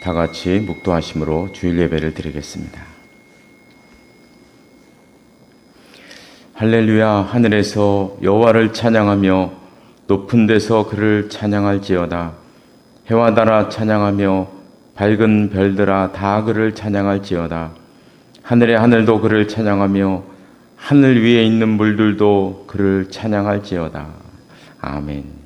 다 같이 묵도하심으로 주일 예배를 드리겠습니다. 할렐루야. 하늘에서 여호와를 찬양하며 높은 데서 그를 찬양할지어다. 해와 달아 찬양하며 밝은 별들아 다 그를 찬양할지어다. 하늘의 하늘도 그를 찬양하며 하늘 위에 있는 물들도 그를 찬양할지어다. 아멘.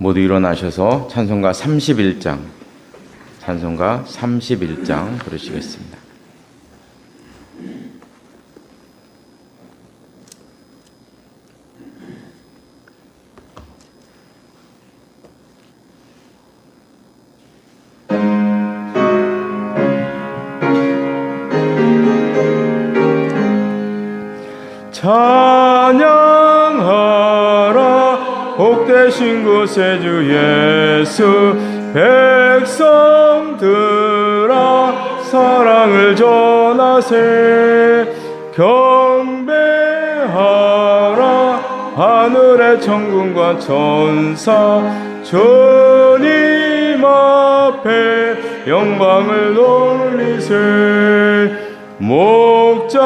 모두 일어나셔서 찬송가 31장 부르시겠습니다. 찬양하라 복되신 곳에 주 예수 백성들아 사랑을 전하세 경배하라 하늘의 천군과 천사 주님 앞에 영광을 돌리세 목자같이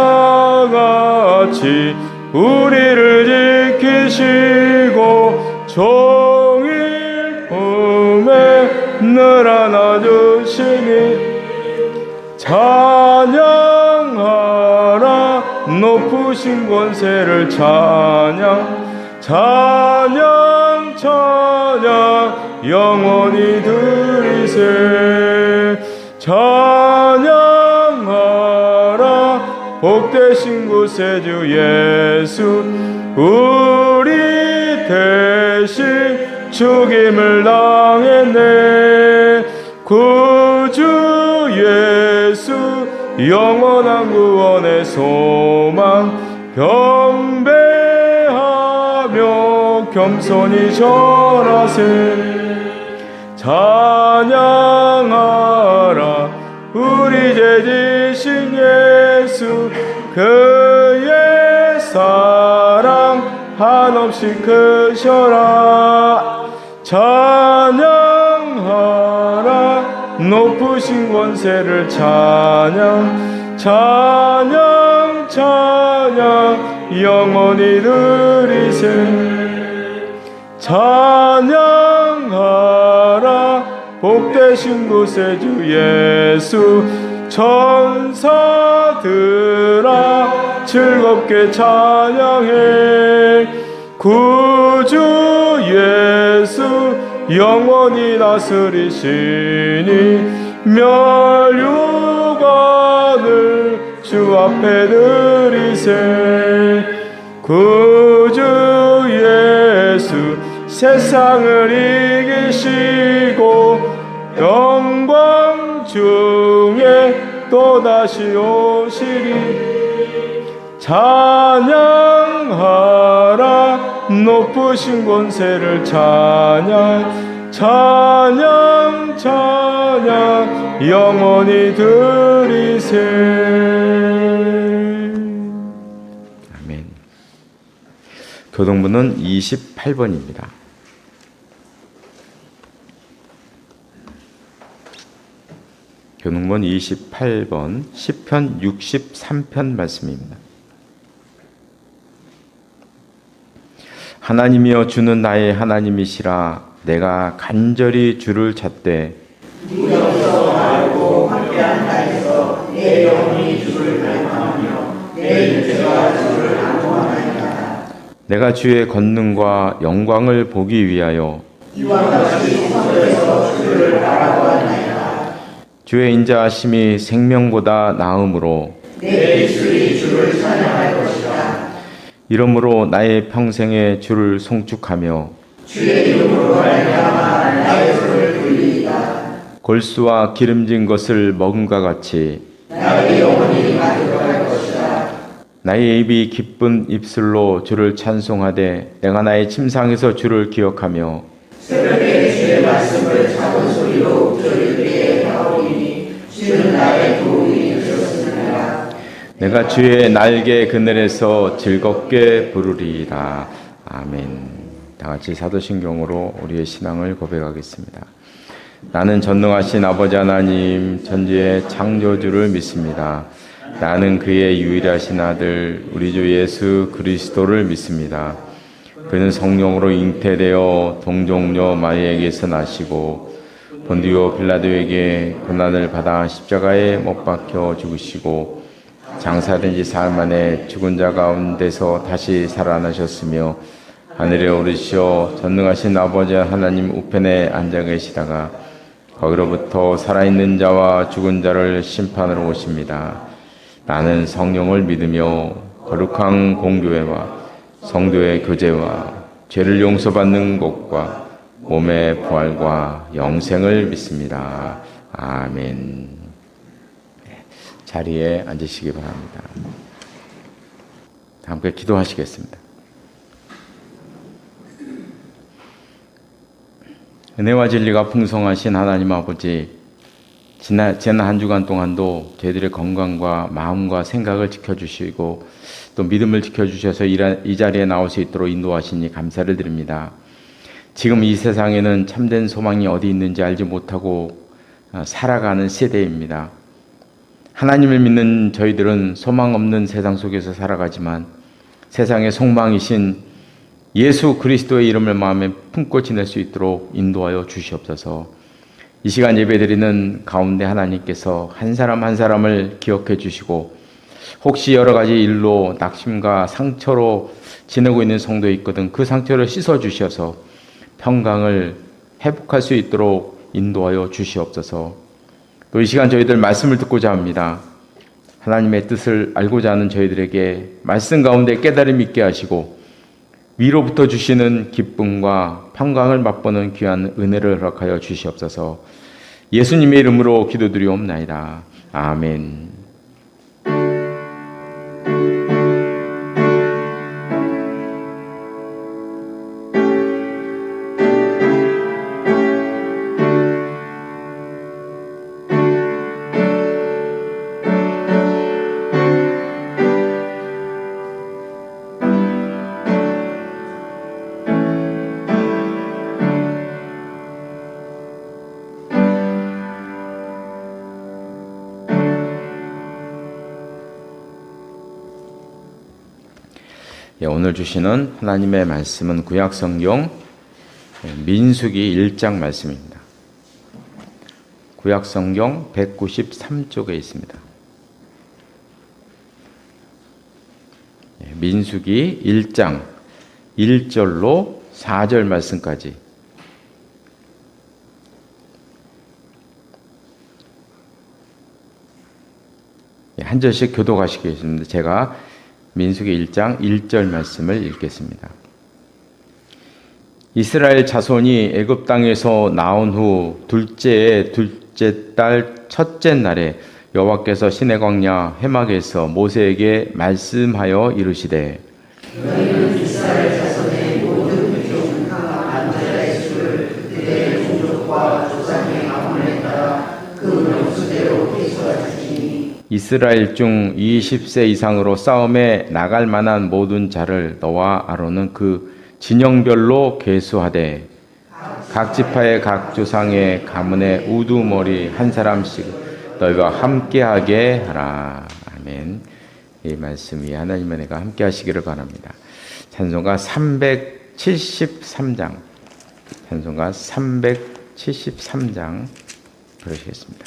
우리를 지키시고 종일 품에 늘 안아주시니 찬양하라 높으신 권세를 찬양 영원히 드리세 찬양하라 복되신 곳에 주 예수 우리 대신 죽임을 당했네 구주 예수 영원한 구원의 소망 경배하며 겸손히 절하세 찬양하라 우리 죄 지신 예수 그의 사랑 한없이 크셔라 찬양하라 높으신 권세를 찬양 영원히 드리세 찬양하라 복되신 곳에 주 예수 천사들아 즐겁게 찬양해 구주 예수 영원히 다스리시니 멸류관을 주 앞에 드리세 구주 예수 세상을 이기시고 영광 중에 또다시 오시리 찬양하라 높으신 권세를 찬양 영원히 드리세 아멘. 교동부는 28번입니다. 교동본 28번 시편 63편 말씀입니다. 하나님이여 주는 나의 하나님이시라 내가 간절히 주를 찾되 네 옆에서 알고 함께한 자에서 내 영혼이 주를 갈망하며 내 육체가 주를 안동하나이다. 내가 주의 권능과 영광을 보기 위하여 이와 같이 성전에서 주를 바라보았나이다. 주의 인자하심이 생명보다 나음으로 내 입술이 주를 찬양할 것이다. 이러므로 나의 평생에 주를 송축하며 주의 이름으로 말미암아 나의 손을 돌리이다. 골수와 기름진 것을 먹음과 같이 나의 영혼이 만족할 것이다. 나의 입이 기쁜 입술로 주를 찬송하되 내가 나의 침상에서 주를 기억하며 새벽에 주의 말씀을 작은 소리로 들을 때에 하오리니 주는 나의 도움이 되셨습니다. 내가 주의 날개 그늘에서 즐겁게 부르리이다. 아멘. 다 같이 사도신경으로 우리의 신앙을 고백하겠습니다. 나는 전능하신 아버지 하나님 전지의 창조주를 믿습니다. 나는 그의 유일하신 아들 우리 주 예수 그리스도를 믿습니다. 그는 성령으로 잉태되어 동정녀 마리아에게서 나시고 본디오 빌라도에게 고난을 받아 십자가에 못 박혀 죽으시고 장사된 지 사흘 만에 죽은 자 가운데서 다시 살아나셨으며 하늘에 오르시어 전능하신 아버지 하나님 우편에 앉아 계시다가 거기로부터 살아있는 자와 죽은 자를 심판하러 오십니다. 나는 성령을 믿으며 거룩한 공교회와 성도의 교제와 죄를 용서받는 것과 몸의 부활과 영생을 믿습니다. 아멘. 자리에 앉으시기 바랍니다. 함께 기도하시겠습니다. 은혜와 진리가 풍성하신 하나님 아버지, 지난 한 주간 동안도 저희들의 건강과 마음과 생각을 지켜주시고 또 믿음을 지켜주셔서 이 자리에 나올 수 있도록 인도하시니 감사를 드립니다. 지금 이 세상에는 참된 소망이 어디 있는지 알지 못하고 살아가는 세대입니다. 하나님을 믿는 저희들은 소망 없는 세상 속에서 살아가지만 세상의 소망이신 예수 그리스도의 이름을 마음에 품고 지낼 수 있도록 인도하여 주시옵소서. 이 시간 예배드리는 가운데 하나님께서 한 사람 한 사람을 기억해 주시고 혹시 여러 가지 일로 낙심과 상처로 지내고 있는 성도에 있거든 그 상처를 씻어 주셔서 평강을 회복할 수 있도록 인도하여 주시옵소서. 또 이 시간 저희들 말씀을 듣고자 합니다. 하나님의 뜻을 알고자 하는 저희들에게 말씀 가운데 깨달음 있게 하시고 위로부터 주시는 기쁨과 평강을 맛보는 귀한 은혜를 허락하여 주시옵소서. 예수님의 이름으로 기도드리옵나이다. 아멘. 오늘 주시는 하나님의 말씀은 구약성경 민수기 1장 말씀입니다. 구약성경 193쪽에 있습니다. 민수기 1장 1절로 4절 말씀까지 한 절씩 교독하시겠습니다. 제가 민수기 1장 1절 말씀을 읽겠습니다. 이스라엘 자손이 애굽 땅에서 나온 후 둘째 달 첫째 날에 여호와께서 시내 광야 회막에서 모세에게 말씀하여 이르시되 너희는 이스라엘 자손의 모든 부족 남자의 수를 그들의 종족과 조상의 가문에 따라 그 명수대로 계수하시니 이스라엘 중 20세 이상으로 싸움에 나갈 만한 모든 자를 너와 아론은 그 진영별로 계수하되 각 지파의 각 조상의 가문의 우두머리 한 사람씩 너희와 함께하게 하라. 아멘. 이 말씀이 하나님의 은혜가 함께 하시기를 바랍니다. 찬송가 373장 찬송가 373장 그러시겠습니다.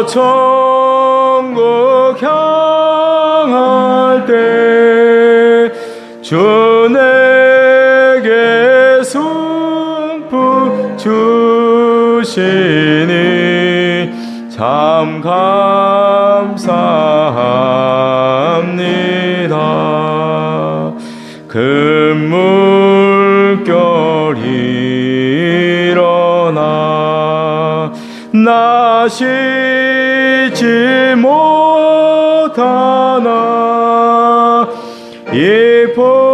천국 향할 때 주 내게 승품 주시니 참 감사합니다. 금물결이 일어나 나 쉬지 못하나 이 풍랑으로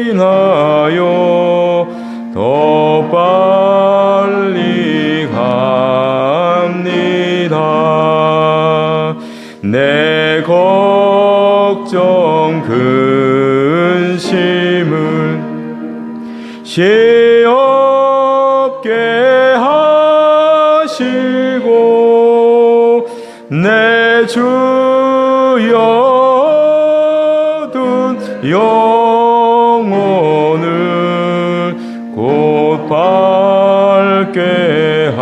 인하여 더 빨리 갑니다. 내 걱정 근심을 시없게 하시고 내 주여 둔 영혼을 곧 밝게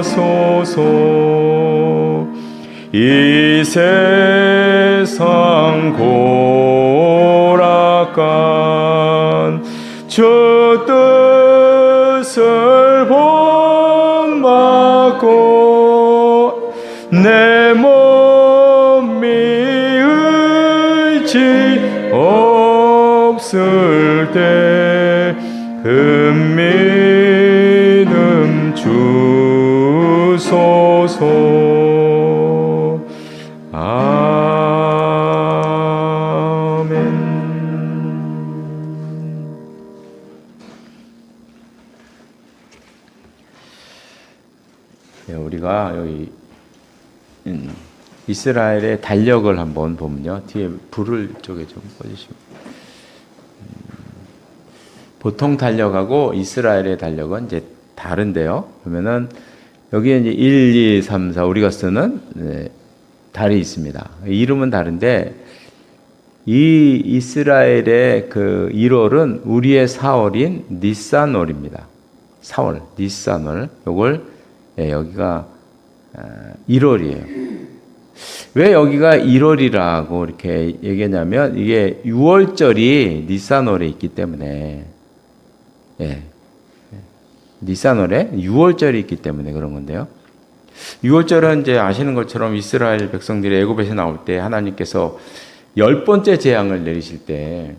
하소서. 이 세상 고락간 주 뜻을 본받고 내 몸이 의지 없을 때 큰 믿음 주소서. 아멘. 네, 우리가 여기 이스라엘의 달력을 한번 보면요, 뒤에 불을 쪽에 좀 꺼주시면, 보통 달력하고 이스라엘의 달력은 이제 다른데요. 그러면은 여기에 이제 1, 2, 3, 4 우리가 쓰는 달이 있습니다. 이름은 다른데 이 이스라엘의 그 1월은 우리의 4월인 니산월입니다. 4월, 니산월. 요걸 여기가 1월이에요. 왜 여기가 1월이라고 이렇게 얘기하냐면 이게 6월절이 니산월에 있기 때문에, 니산월에 6월절이 있기 때문에 그런 건데요. 6월절은 이제 아시는 것처럼 이스라엘 백성들이 애굽에서 나올 때 하나님께서 10번째 재앙을 내리실 때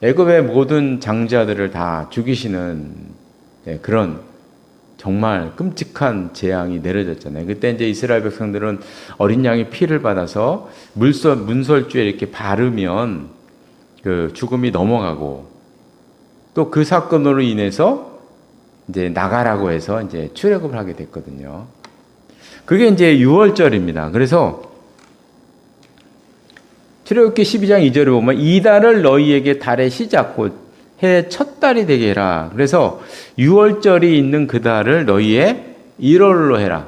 애굽의 모든 장자들을 다 죽이시는 그런 정말 끔찍한 재앙이 내려졌잖아요. 그때 이제 이스라엘 백성들은 어린 양의 피를 받아서 문설주에 이렇게 바르면 그 죽음이 넘어가고, 또 그 사건으로 인해서 이제 나가라고 해서 이제 출애굽을 하게 됐거든요. 그게 이제 6월절입니다. 그래서 출애굽기 12장 2절에 보면 이 달을 너희에게 달의 시작 곧 해의 첫 달이 되게 해라. 그래서 6월절이 있는 그 달을 너희의 1월로 해라.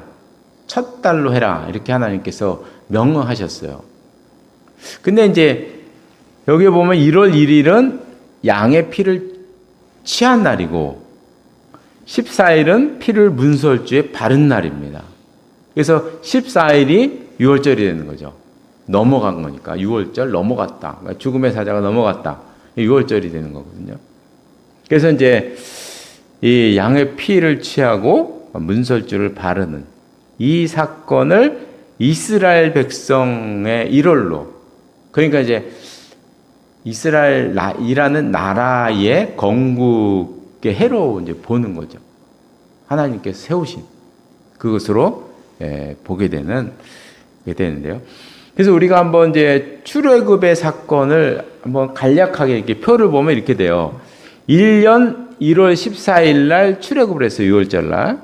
첫 달로 해라. 이렇게 하나님께서 명령하셨어요. 근데 이제 여기 보면 1월 1일은 양의 피를 취한 날이고 14일은 피를 문설주에 바른 날입니다. 그래서 14일이 6월절이 되는 거죠. 넘어간 거니까 6월절 넘어갔다. 그러니까 죽음의 사자가 넘어갔다. 6월절이 되는 거거든요. 그래서 이제 이 양의 피를 취하고 문설주를 바르는 이 사건을 이스라엘 백성의 1월로, 그러니까 이제 이스라엘이라는 나라의 건국의 해로 이제 보는 거죠. 하나님께서 세우신 그것으로 보게 되는데요. 그래서 우리가 한번 이제 출애굽의 사건을 한번 간략하게 이렇게 표를 보면 이렇게 돼요. 1년 1월 14일 날 출애굽을 했어요. 6월절 날.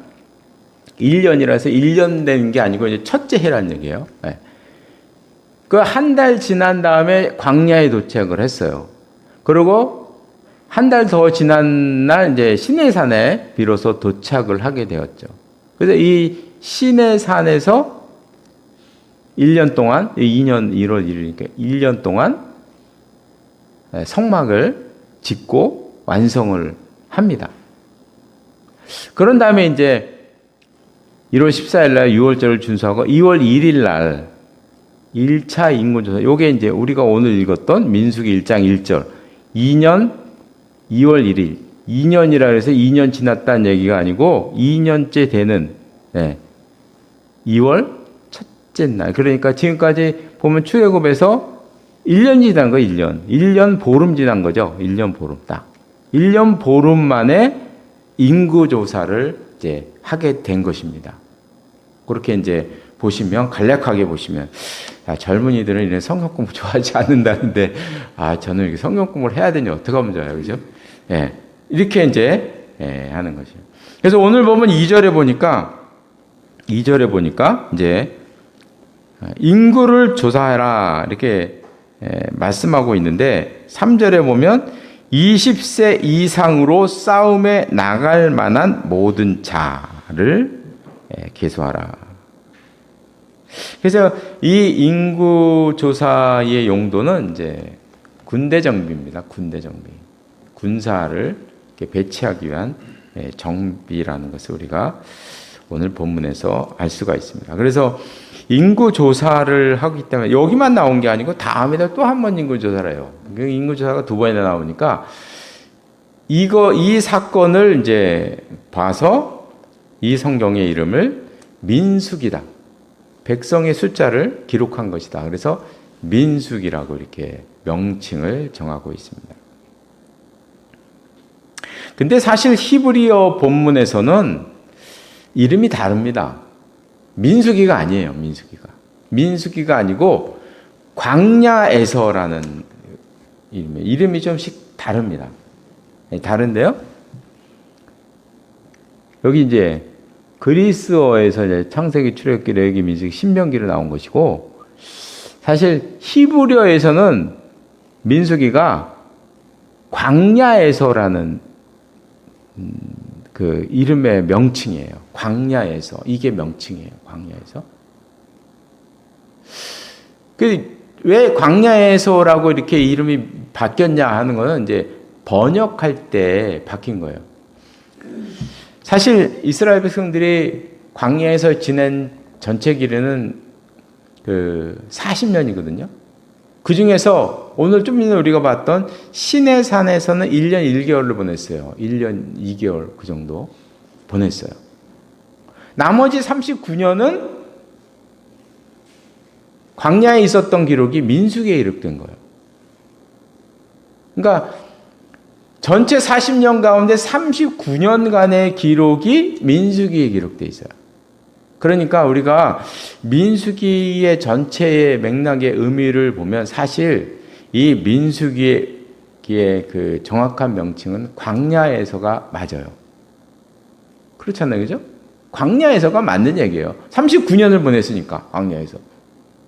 1년이라서 1년 된 게 아니고 이제 첫째 해라는 얘기예요. 그 한 달 지난 다음에 광야에 도착을 했어요. 그리고 한 달 더 지난 날 이제 시내산에 비로소 도착을 하게 되었죠. 그래서 이 시내산에서 1년 동안, 2년 1월 1일이니까 1년 동안 성막을 짓고 완성을 합니다. 그런 다음에 이제 1월 14일 날 6월절을 준수하고 2월 1일 날 1차 인구조사. 요게 이제 우리가 오늘 읽었던 민수기 1장 1절. 2년 2월 1일. 2년이라 해서 2년 지났다는 얘기가 아니고 2년째 되는 2월 첫째 날. 그러니까 지금까지 보면 출애굽에서 1년 지난 거 1년. 1년 보름 지난 거죠. 1년 보름 딱. 1년 보름 만에 인구조사를 이제 하게 된 것입니다. 그렇게 이제 보시면, 간략하게 보시면, 젊은이들은 이런 성경 공부 좋아하지 않는다는데, 저는 이렇게 성경 공부를 해야 되니 어떻게 하면 좋아요, 그죠? 예. 이렇게 이제, 하는 것이에요. 그래서 오늘 보면 2절에 보니까, 이제, 인구를 조사해라, 이렇게 말씀하고 있는데, 3절에 보면, 20세 이상으로 싸움에 나갈 만한 모든 자를 계수하라. 그래서 이 인구 조사의 용도는 이제 군대 정비입니다. 군대 정비. 군사를 이렇게 배치하기 위한 정비라는 것을 우리가 오늘 본문에서 알 수가 있습니다. 그래서 인구 조사를 하기 때문에 여기만 나온 게 아니고 다음에도 또 한 번 인구 조사를 해요. 인구 조사가 두 번이나 나오니까 이 사건을 이제 봐서 이 성경의 이름을 민수기다. 백성의 숫자를 기록한 것이다. 그래서 민수기라고 이렇게 명칭을 정하고 있습니다. 근데 사실 히브리어 본문에서는 이름이 다릅니다. 민수기가 아니에요. 민수기가 아니고 광야에서라는 이름이에요. 이름이 좀씩 다릅니다. 다른데요. 여기 이제 그리스어에서 이제 창세기, 출애굽기, 레위기, 민수기, 신명기로 나온 것이고, 사실 히브리어에서는 민수기가 광야에서라는 그 이름의 명칭이에요. 광야에서. 이게 명칭이에요. 광야에서. 왜 광야에서라고 이렇게 이름이 바뀌었냐 하는 거는 이제 번역할 때 바뀐 거예요. 사실 이스라엘 백성들이 광야에서 지낸 전체 길이는 40년이거든요. 그 중에서 오늘 좀 전에 우리가 봤던 시내산에서는 1년 1개월을 보냈어요. 1년 2개월 그 정도 보냈어요. 나머지 39년은 광야에 있었던 기록이 민수기에 기록된 거예요. 그러니까 전체 40년 가운데 39년간의 기록이 민수기에 기록되어 있어요. 그러니까 우리가 민수기의 전체의 맥락의 의미를 보면 사실 이 민수기의 그 정확한 명칭은 광야에서가 맞아요. 그렇잖아요. 그죠? 광야에서가 맞는 얘기예요. 39년을 보냈으니까 광야에서.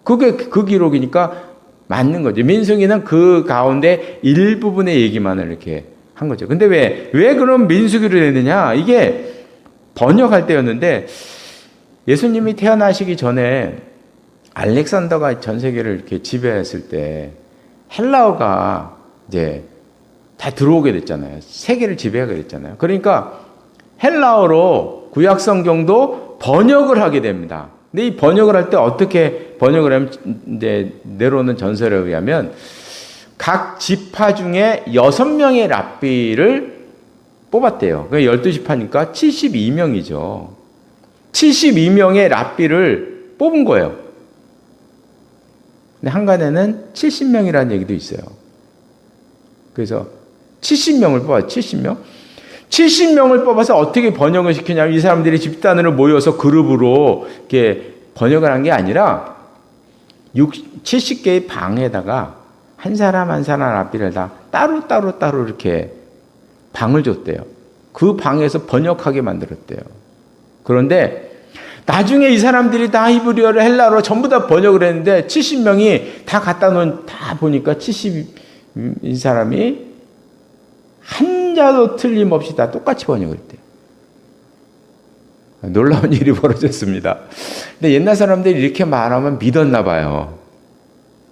그게 그 기록이니까 맞는 거죠. 민수기는 그 가운데 일부분의 얘기만을 이렇게 한 거죠. 근데 왜 그럼 민수기로 되느냐? 이게 번역할 때였는데 예수님이 태어나시기 전에 알렉산더가 전 세계를 이렇게 지배했을 때 헬라어가 이제 다 들어오게 됐잖아요. 세계를 지배하게 됐잖아요. 그러니까 헬라어로 구약 성경도 번역을 하게 됩니다. 근데 이 번역을 할 때 어떻게 번역을 하면 이제 내려오는 전설에 의하면 각 지파 중에 6명의 랍비를 뽑았대요. 12지파니까 72명이죠. 72명의 랍비를 뽑은 거예요. 근데 한간에는 70명이라는 얘기도 있어요. 그래서 70명을 뽑아요. 70명. 70명을 뽑아서 어떻게 번역을 시키냐면 이 사람들이 집단으로 모여서 그룹으로 이렇게 번역을 한 게 아니라 70개의 방에다가 한 사람 한 사람 랍비를 다 따로 이렇게 방을 줬대요. 그 방에서 번역하게 만들었대요. 그런데 나중에 이 사람들이 다 히브리어를 헬라어로 전부 다 번역을 했는데 70명이 다 갖다 놓은 다 보니까 70인 사람이 한자도 틀림없이 다 똑같이 번역을 했대요. 놀라운 일이 벌어졌습니다. 근데 옛날 사람들이 이렇게 말하면 믿었나 봐요.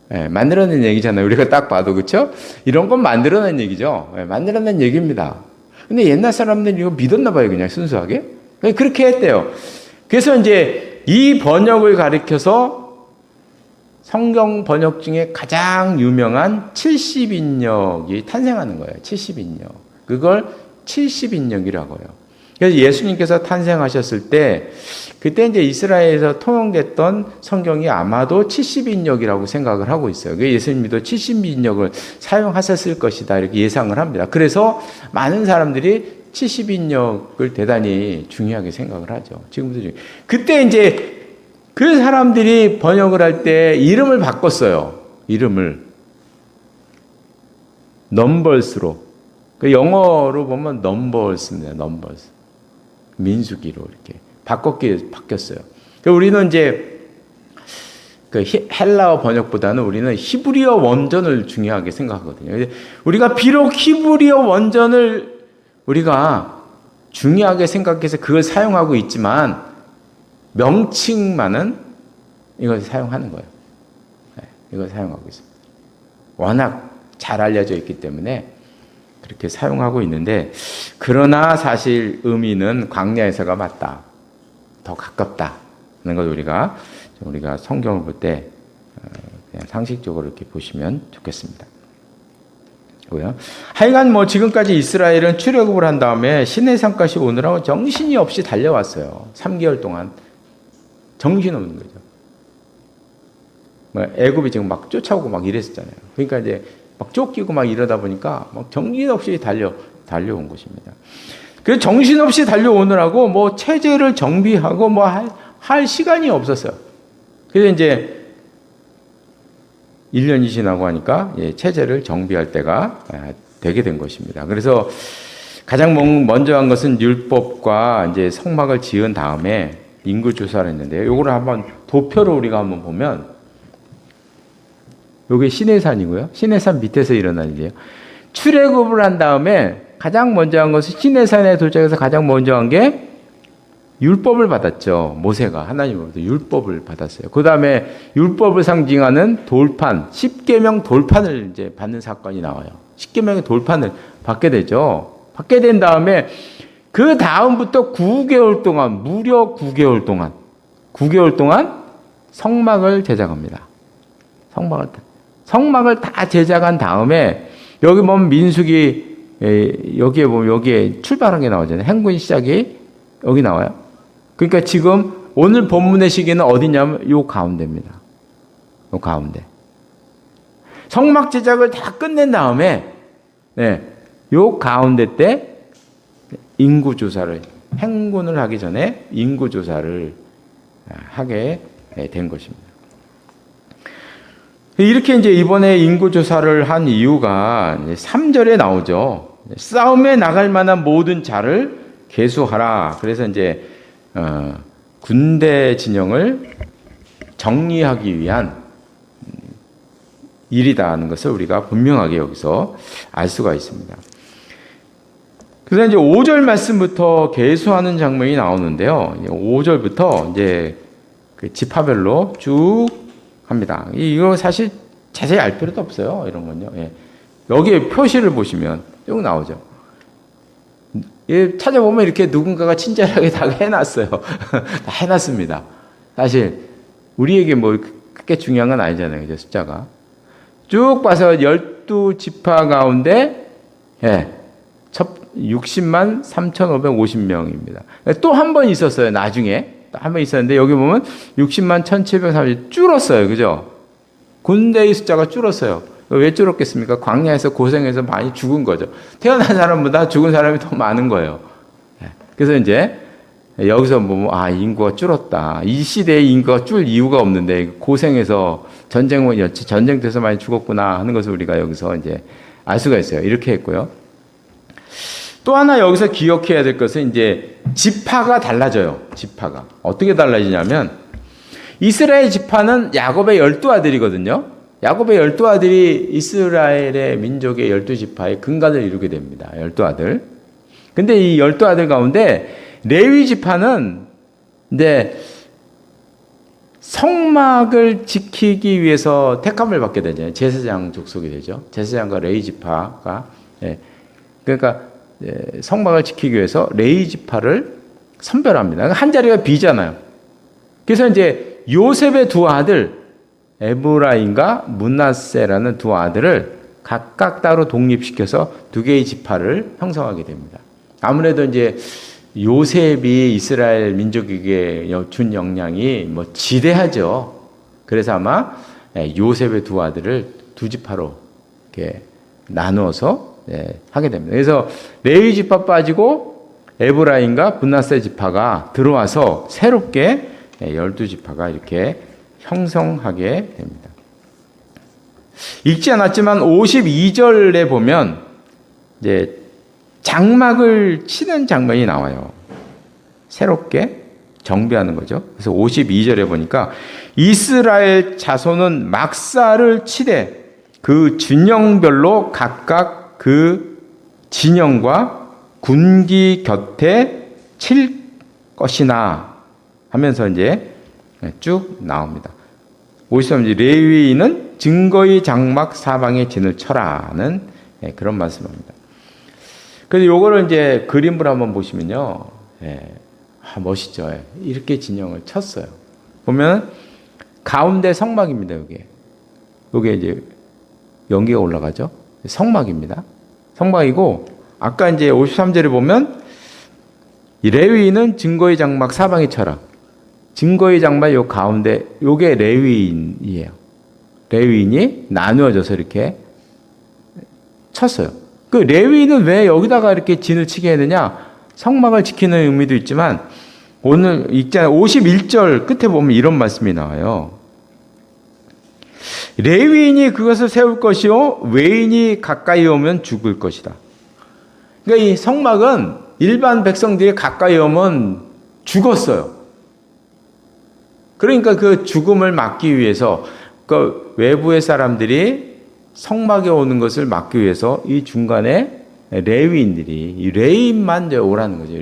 네, 만들어낸 얘기잖아요. 우리가 딱 봐도 그렇죠? 이런 건 만들어낸 얘기죠. 네, 만들어낸 얘기입니다. 근데 옛날 사람들이 이거 믿었나 봐요, 그냥 순수하게. 그렇게 했대요. 그래서 이제 이 번역을 가리켜서 성경 번역 중에 가장 유명한 70인역이 탄생하는 거예요. 70인역. 그걸 70인역이라고 해요. 그래서 예수님께서 탄생하셨을 때 그때 이제 이스라엘에서 통용됐던 성경이 아마도 70인역이라고 생각을 하고 있어요. 예수님도 70인역을 사용하셨을 것이다 이렇게 예상을 합니다. 그래서 많은 사람들이 70인역을 대단히 중요하게 생각을 하죠. 지금도 그때 이제 그 사람들이 번역을 할 때 이름을 바꿨어요. 이름을 넘버스로. 그 영어로 보면 넘버스입니다. 넘버스. 민수기로 이렇게 바뀌었어요. 우리는 이제 그 헬라어 번역보다는 우리는 히브리어 원전을 중요하게 생각하거든요. 우리가 비록 히브리어 원전을 우리가 중요하게 생각해서 그걸 사용하고 있지만 명칭만은 이걸 사용하는 거예요. 이걸 사용하고 있습니다. 워낙 잘 알려져 있기 때문에 그렇게 사용하고 있는데 그러나 사실 의미는 광야에서가 맞다. 더 가깝다. 하는 걸 우리가 성경을 볼 때 그냥 상식적으로 이렇게 보시면 좋겠습니다. 하여간 뭐 지금까지 이스라엘은 출애굽을 한 다음에 시내산까지 오느라고 정신이 없이 달려왔어요. 3개월 동안 정신없는 거죠. 애굽이 지금 막 쫓아오고 막 이랬었잖아요. 그러니까 이제 막 쫓기고 막 이러다 보니까 막 정신없이 달려온 것입니다. 그래서 정신없이 달려오느라고 뭐 체제를 정비하고 뭐 할 시간이 없었어요. 그래서 이제 1년이 지나고 하니까 체제를 정비할 때가 되게 된 것입니다. 그래서 가장 먼저 한 것은 율법과 이제 성막을 지은 다음에 인구 조사를 했는데요. 요거를 한번 도표로 우리가 한번 보면 요게 시내산이고요. 시내산 밑에서 일어난 일이에요. 출애굽을 한 다음에 가장 먼저 한 것은 시내산에 도착해서 가장 먼저 한 게 율법을 받았죠. 모세가 하나님으로부터 율법을 받았어요. 그 다음에 율법을 상징하는 돌판, 10계명 돌판을 이제 받는 사건이 나와요. 10계명의 돌판을 받게 되죠. 받게 된 다음에 그 다음부터 9개월 동안, 무려 9개월 동안 성막을 제작합니다. 성막을 다 제작한 다음에 여기 보면 민수기 여기에 보면 여기에 출발한 게 나오잖아요. 행군 시작이 여기 나와요. 그러니까 지금 오늘 본문의 시기는 어디냐면 요 가운데입니다. 요 가운데. 성막 제작을 다 끝낸 다음에 요 가운데 때 인구 조사를 행군을 하기 전에 인구 조사를 하게 된 것입니다. 이렇게 이제 이번에 인구 조사를 한 이유가 3절에 나오죠. 싸움에 나갈 만한 모든 자를 계수하라. 그래서 이제 군대 진영을 정리하기 위한 일이다는 것을 우리가 분명하게 여기서 알 수가 있습니다. 그래서 이제 5절 말씀부터 계수하는 장면이 나오는데요. 5절부터 이제 그 지파별로 쭉 합니다. 이거 사실 자세히 알 필요도 없어요. 이런 건요. 여기에 표시를 보시면 쭉 나오죠. 찾아보면 이렇게 누군가가 친절하게 다 해놨어요. 다 해놨습니다. 사실 우리에게 뭐 크게 중요한 건 아니잖아요. 그죠? 숫자가. 쭉 봐서 12지파 가운데 60만 3,550명입니다. 또 한 번 있었어요. 나중에. 한 번 있었는데 여기 보면 60만 1,730 줄었어요. 그죠? 군대의 숫자가 줄었어요. 왜 줄었겠습니까? 광야에서 고생해서 많이 죽은 거죠. 태어난 사람보다 죽은 사람이 더 많은 거예요. 그래서 이제 여기서 보면 인구가 줄었다. 이 시대에 인구가 줄 이유가 없는데 고생해서 전쟁돼서 많이 죽었구나 하는 것을 우리가 여기서 이제 알 수가 있어요. 이렇게 했고요. 또 하나 여기서 기억해야 될 것은 이제 지파가 달라져요. 지파가 어떻게 달라지냐면 이스라엘 지파는 야곱의 12아들이거든요. 야곱의 12아들이 이스라엘의 민족의 12지파의 근간을 이루게 됩니다. 12아들. 근데 이 12아들 가운데 레위 지파는 이제 성막을 지키기 위해서 택함을 받게 되잖아요. 제사장 족속이 되죠. 제사장과 레위 지파가. 그러니까 성막을 지키기 위해서 레위 지파를 선별합니다. 한 자리가 비잖아요. 그래서 이제 요셉의 두 아들 에브라임과 므낫세라는 두 아들을 각각 따로 독립시켜서 두 개의 지파를 형성하게 됩니다. 아무래도 이제 요셉이 이스라엘 민족에게 준 영향이 뭐 지대하죠. 그래서 아마 요셉의 두 아들을 두 지파로 이렇게 나누어서 하게 됩니다. 그래서 레위 지파 빠지고 에브라임과 므낫세 지파가 들어와서 새롭게 12지파가 이렇게 형성하게 됩니다. 읽지 않았지만 52절에 보면 이제 장막을 치는 장면이 나와요. 새롭게 정비하는 거죠. 그래서 52절에 보니까 이스라엘 자손은 막사를 치되 그 진영별로 각각 그 진영과 군기 곁에 칠 것이나 하면서 이제 쭉 나옵니다. 53절 레위인은 증거의 장막 사방에 진을 쳐라는 그런 말씀입니다. 그래서 요거를 이제 그림을 한번 보시면요. 멋있죠. 이렇게 진영을 쳤어요. 보면 가운데 성막입니다. 요게 이제 연기가 올라가죠. 성막입니다. 성막이고 아까 이제 53절에 보면 이 레위인은 증거의 장막 사방에 쳐라. 증거의 장막 요 가운데 요게 레위인이에요. 레위인이 나누어져서 이렇게 쳤어요. 그 레위인은 왜 여기다가 이렇게 진을 치게 했느냐? 성막을 지키는 의미도 있지만 오늘 읽잖아요. 51절 끝에 보면 이런 말씀이 나와요. 레위인이 그것을 세울 것이요 외인이 가까이 오면 죽을 것이다. 그러니까 이 성막은 일반 백성들이 가까이 오면 죽었어요. 그러니까 그 죽음을 막기 위해서 그 외부의 사람들이 성막에 오는 것을 막기 위해서 이 중간에 레위인들이 이 레위인만 오라는 거죠.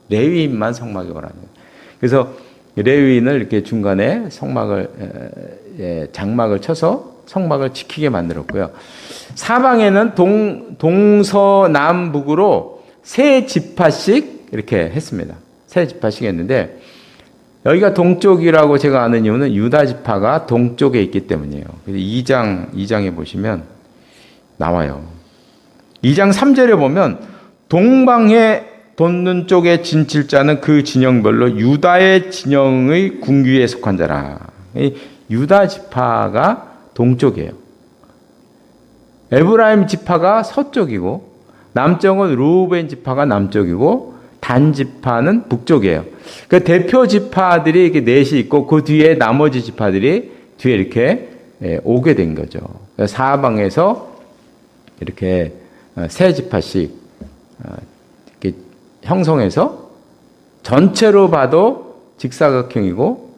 레위인만 성막에 오라는 거예요. 그래서 레위인을 이렇게 중간에 성막을 장막을 쳐서 성막을 지키게 만들었고요. 사방에는 동서남북으로 세 지파씩 이렇게 했습니다. 세 지파씩 했는데 여기가 동쪽이라고 제가 아는 이유는 유다 지파가 동쪽에 있기 때문이에요. 그래서 2장에 보시면 나와요. 2장 3절에 보면 동방에 돋는 쪽에 진칠자는 그 진영별로 유다의 진영의 군기에 속한 자라. 유다 지파가 동쪽이에요. 에브라임 지파가 서쪽이고 남쪽은 르우벤 지파가 남쪽이고 단 지파는 북쪽이에요. 그 대표 지파들이 이렇게 넷이 있고 그 뒤에 나머지 지파들이 뒤에 이렇게 오게 된 거죠. 사방에서 이렇게 세 지파씩 이렇게 형성해서 전체로 봐도 직사각형이고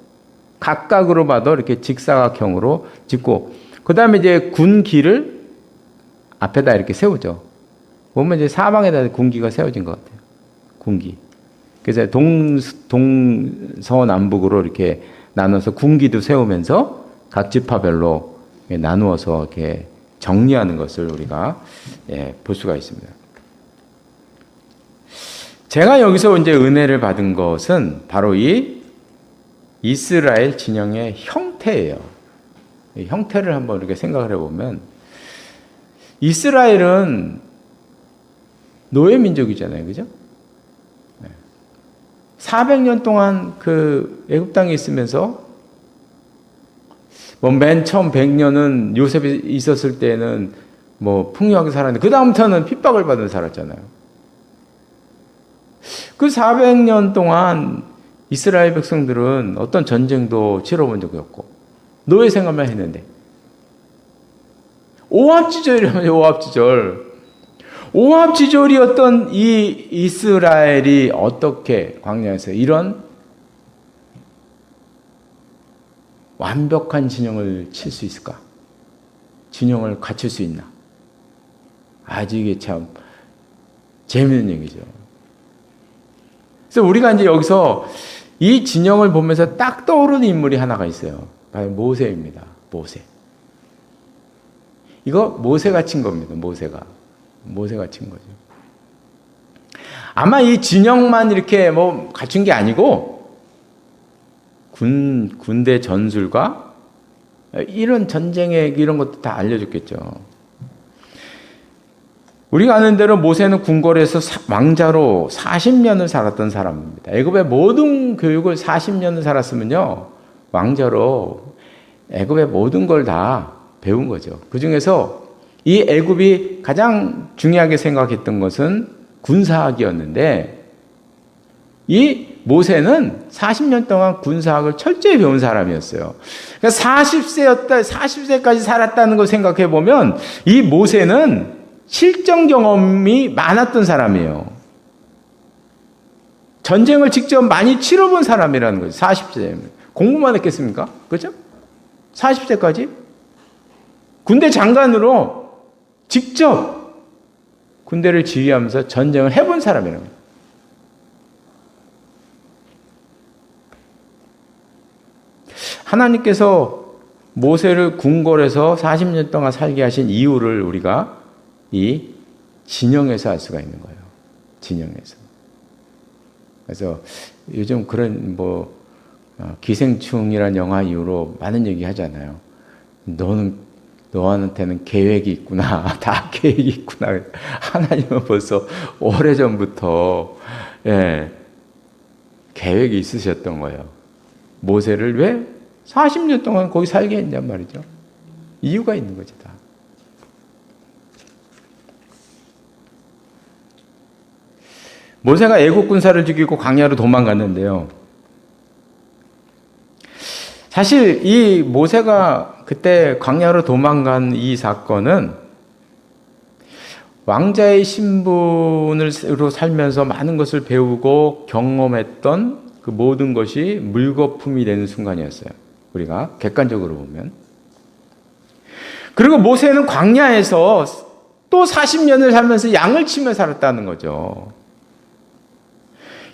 각각으로 봐도 이렇게 직사각형으로 짓고 그 다음에 이제 군기를 앞에다 이렇게 세우죠. 보면 이제 사방에다 군기가 세워진 것 같아요. 군기. 그래서 동서남북으로 이렇게 나눠서 군기도 세우면서 각 지파별로 나누어서 이렇게 정리하는 것을 우리가 볼 수가 있습니다. 제가 여기서 이제 은혜를 받은 것은 바로 이 이스라엘 진영의 형태예요. 이 형태를 한번 이렇게 생각을 해보면 이스라엘은 노예 민족이잖아요, 그죠? 400년 동안 그 애굽 땅에 있으면서 뭐 맨 처음 100년은 요셉이 있었을 때는 뭐 풍요하게 살았는데 그 다음부터는 핍박을 받으며 살았잖아요. 그 400년 동안 이스라엘 백성들은 어떤 전쟁도 치러본 적이 없고 노예 생활만 했는데 오합지졸이라면 오합지졸이었던 이 이스라엘이 어떻게 광야에서 이런 완벽한 진영을 칠 수 있을까? 진영을 갖출 수 있나? 아주 이게 참 재미있는 얘기죠. 그래서 우리가 이제 여기서 이 진영을 보면서 딱 떠오르는 인물이 하나가 있어요. 바로 모세입니다. 모세. 이거 모세가 친 겁니다. 모세가 친 거죠. 아마 이 진영만 이렇게 뭐 갖춘 게 아니고 군대 전술과 이런 전쟁의 이런 것도 다 알려줬겠죠. 우리가 아는 대로 모세는 궁궐에서 왕자로 40년을 살았던 사람입니다. 애굽의 모든 교육을 40년을 살았으면요, 왕자로 애굽의 모든 걸 다 배운 거죠. 그 중에서 이 애굽이 가장 중요하게 생각했던 것은 군사학이었는데, 이 모세는 40년 동안 군사학을 철저히 배운 사람이었어요. 그러니까 40세까지 살았다는 걸 생각해 보면 이 모세는 실전 경험이 많았던 사람이에요. 전쟁을 직접 많이 치러본 사람이라는 거죠. 40세. 공부만 했겠습니까? 그렇죠? 40세까지? 군대 장관으로 직접 군대를 지휘하면서 전쟁을 해본 사람이라는 거예요. 하나님께서 모세를 궁궐에서 40년 동안 살게 하신 이유를 우리가 이 진영에서 알 수가 있는 거예요. 진영에서. 그래서 요즘 그런 기생충이라는 영화 이후로 많은 얘기 하잖아요. 너한테는 계획이 있구나. 다 계획이 있구나. 하나님은 벌써 오래전부터 계획이 있으셨던 거예요. 모세를 왜 40년 동안 거기 살게 했냔 말이죠. 이유가 있는 거죠, 다. 모세가 애국 군사를 죽이고 광야로 도망갔는데요. 사실 이 모세가 그때 광야로 도망간 이 사건은 왕자의 신분으로 살면서 많은 것을 배우고 경험했던 그 모든 것이 물거품이 되는 순간이었어요. 우리가 객관적으로 보면. 그리고 모세는 광야에서 또 40년을 살면서 양을 치며 살았다는 거죠.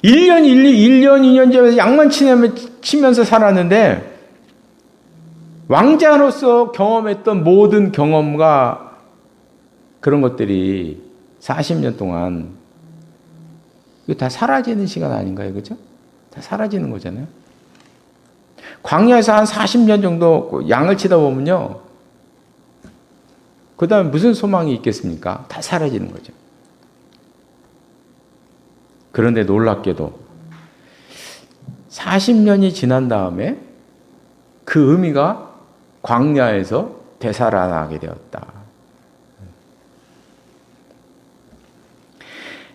1년, 2년 전에 양만 치면서 살았는데 왕자로서 경험했던 모든 경험과 그런 것들이 40년 동안 이거 다 사라지는 시간 아닌가요? 그렇죠? 다 사라지는 거잖아요. 광야에서 한 40년 정도 양을 치다 보면요, 그 다음에 무슨 소망이 있겠습니까? 다 사라지는 거죠. 그런데 놀랍게도 40년이 지난 다음에 그 의미가 광야에서 되살아나게 되었다.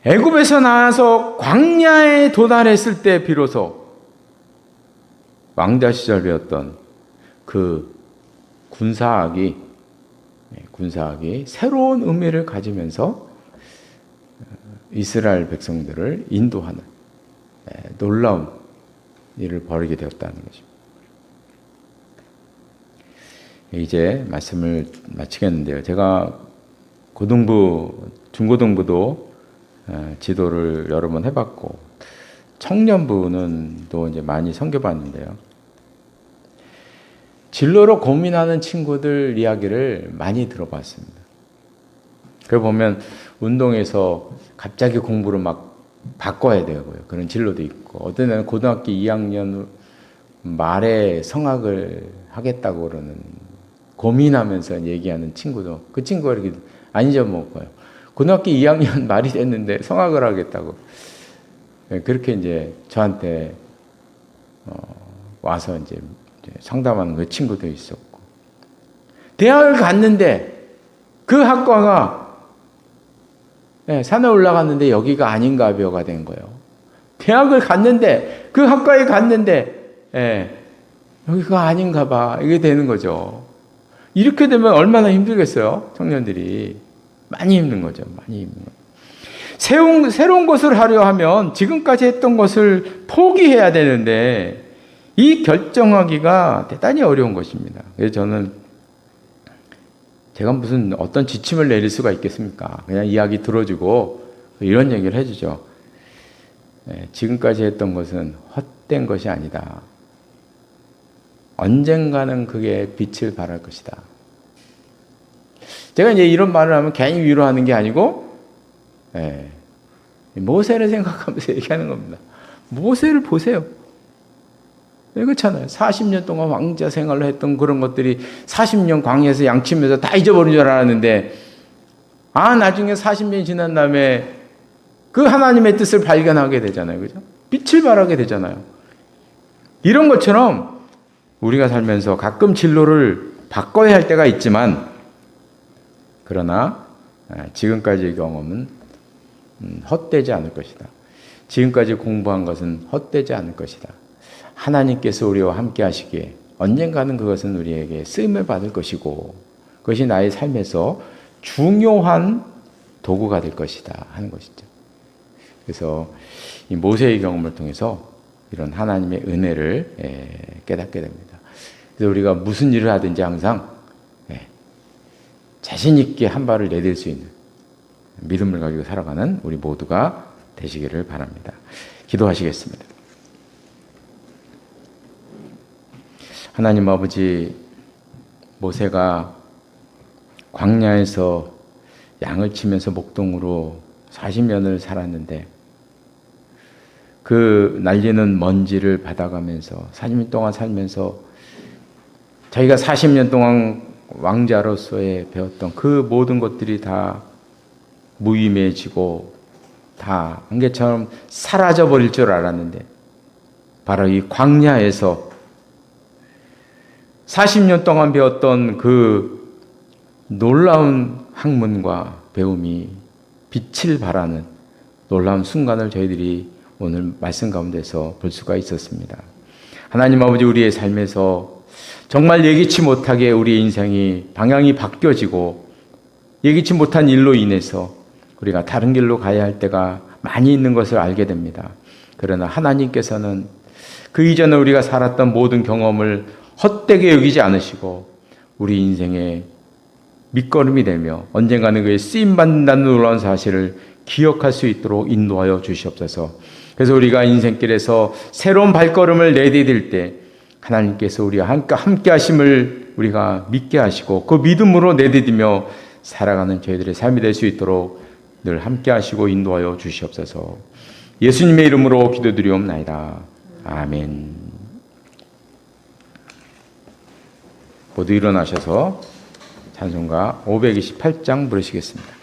애굽에서 나와서 광야에 도달했을 때 비로소 왕자 시절 배웠던 그 군사학이 새로운 의미를 가지면서 이스라엘 백성들을 인도하는 놀라운 일을 벌이게 되었다는 것입니다. 이제 말씀을 마치겠는데요. 제가 고등부, 중고등부도 지도를 여러 번 해봤고 청년부는 또 이제 많이 섬겨봤는데요. 진로로 고민하는 친구들 이야기를 많이 들어봤습니다. 그걸 보면 운동에서 갑자기 공부를 막 바꿔야 되고요. 그런 진로도 있고, 어떤 애는 고등학교 2학년 말에 성악을 하겠다고 그러는, 고민하면서 얘기하는 친구도, 그 친구가 이렇게 안 잊어먹어요. 고등학교 2학년 말이 됐는데 성악을 하겠다고. 그렇게 이제 저한테 와서 이제 상담하는 그 친구도 있었고, 대학을 갔는데 그 학과가 산에 올라갔는데 여기가 아닌가 벼가 된 거예요. 대학을 갔는데 그 학과에 갔는데 여기가 아닌가 봐, 이게 되는 거죠. 이렇게 되면 얼마나 힘들겠어요, 청년들이. 많이 힘든 거죠. 많이 힘든 거죠. 새로운 것을 하려 하면 지금까지 했던 것을 포기해야 되는데 이 결정하기가 대단히 어려운 것입니다. 그래서 저는 제가 무슨 어떤 지침을 내릴 수가 있겠습니까? 그냥 이야기 들어주고 이런 얘기를 해주죠. 지금까지 했던 것은 헛된 것이 아니다. 언젠가는 그게 빛을 발할 것이다. 제가 이제 이런 말을 하면 괜히 위로하는 게 아니고, 모세를 생각하면서 얘기하는 겁니다. 모세를 보세요. 그렇잖아요. 40년 동안 왕자 생활을 했던 그런 것들이 40년 광야에서 양치면서 다 잊어버린 줄 알았는데, 나중에 40년이 지난 다음에 그 하나님의 뜻을 발견하게 되잖아요. 그죠? 빛을 발하게 되잖아요. 이런 것처럼 우리가 살면서 가끔 진로를 바꿔야 할 때가 있지만, 그러나 지금까지의 경험은 헛되지 않을 것이다. 지금까지 공부한 것은 헛되지 않을 것이다. 하나님께서 우리와 함께 하시기에 언젠가는 그것은 우리에게 쓰임을 받을 것이고, 그것이 나의 삶에서 중요한 도구가 될 것이다 하는 것이죠. 그래서 이 모세의 경험을 통해서 이런 하나님의 은혜를 깨닫게 됩니다. 그래서 우리가 무슨 일을 하든지 항상 자신 있게 한 발을 내딜 수 있는 믿음을 가지고 살아가는 우리 모두가 되시기를 바랍니다. 기도하시겠습니다. 하나님 아버지, 모세가 광야에서 양을 치면서 목동으로 40년을 살았는데, 그 날리는 먼지를 받아가면서 40년 동안 살면서 자기가 40년 동안 왕자로서의 배웠던 그 모든 것들이 다 무의미해지고 다 안개처럼 사라져버릴 줄 알았는데, 바로 이 광야에서 40년 동안 배웠던 그 놀라운 학문과 배움이 빛을 발하는 놀라운 순간을 저희들이 오늘 말씀 가운데서 볼 수가 있었습니다. 하나님 아버지, 우리의 삶에서 정말 예기치 못하게 우리의 인생이 방향이 바뀌어지고 예기치 못한 일로 인해서 우리가 다른 길로 가야 할 때가 많이 있는 것을 알게 됩니다. 그러나 하나님께서는 그 이전에 우리가 살았던 모든 경험을 헛되게 여기지 않으시고 우리 인생의 밑거름이 되며 언젠가는 그의 쓰임받는다는 놀라운 사실을 기억할 수 있도록 인도하여 주시옵소서. 그래서 우리가 인생길에서 새로운 발걸음을 내디딜 때 하나님께서 우리와 함께 하심을 우리가 믿게 하시고 그 믿음으로 내디디며 살아가는 저희들의 삶이 될 수 있도록 늘 함께 하시고 인도하여 주시옵소서. 예수님의 이름으로 기도드리옵나이다. 아멘. 모두 일어나셔서 찬송가 528장 부르시겠습니다.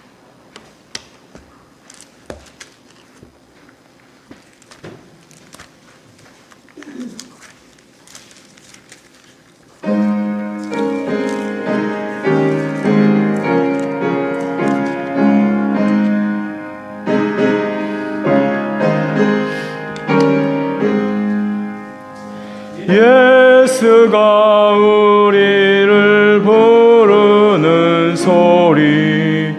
예수가 우리를 부르는 소리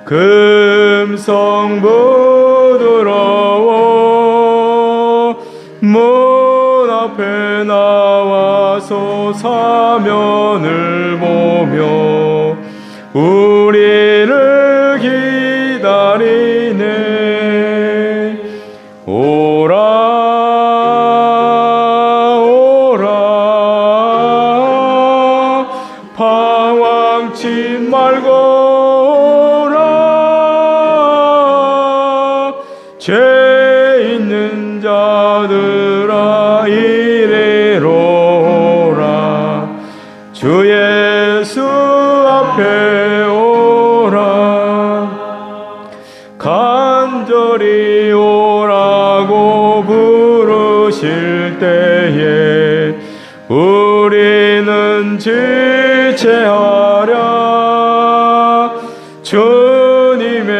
금성 부드러워 문 앞에 나와서 사면을 보며 우리를 기다리네. 오라 방황치 말고 오라. 죄 있는 자들아 이리로 오라. 주 예수 앞에 오라. 간절히 오라고 부르실 때에 우리는 지체하랴. 주님의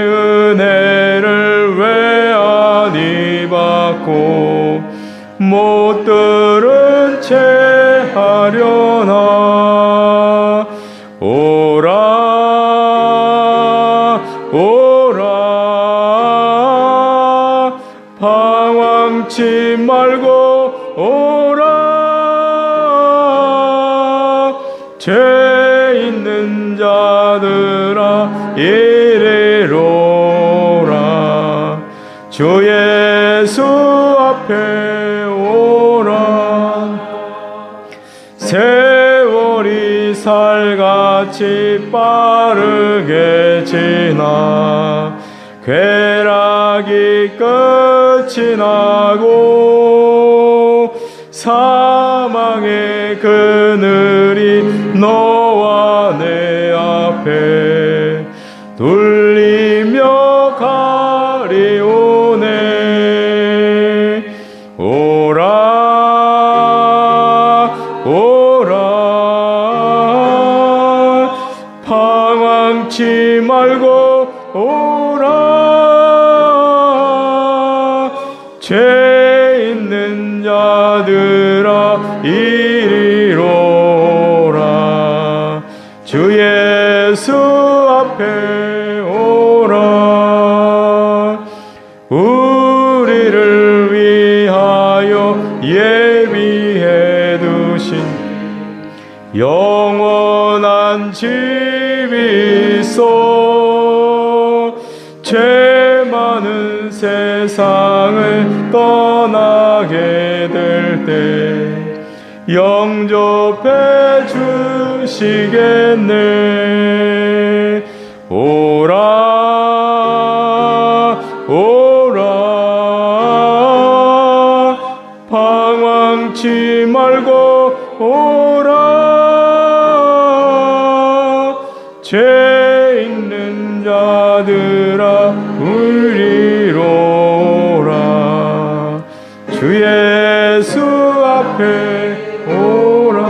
은혜를 왜 아니 받고 못 들은 채 하려나. 오라 오라 방황치 말고 오라. 죄 있는 자들아 이리로 오라. 주 예수 앞에 오라. 세월이 살같이 빠르게 지나 쾌락이 끝이 나고 사망의 그늘이 너와 내 앞에 돌리며 가리오네. 오라 오라 방황치 말고 오라. 죄 있는 자들아 이리로라. 주 예수 앞에 오라. 우리를 위하여 예비해 두신 영원한 집이 있어. 죄 많은 세상을 떠나게 될 때 영접해 주시겠네. 오라 오라 방황치 말고 오라. 죄 있는 자들아 우리로라. 주 예수 앞에 오라.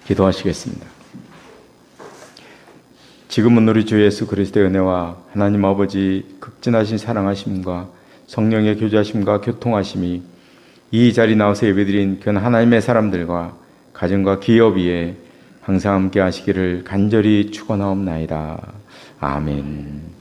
기도하시겠습니다. 지금은 우리 주 예수 그리스도의 은혜와 하나님 아버지 극진하신 사랑하심과 성령의 교제하심과 교통하심이 이 자리 나와서 예배드린 그 하나님의 사람들과 가정과 기업 위에 항상 함께 하시기를 간절히 축원하옵나이다. 아멘.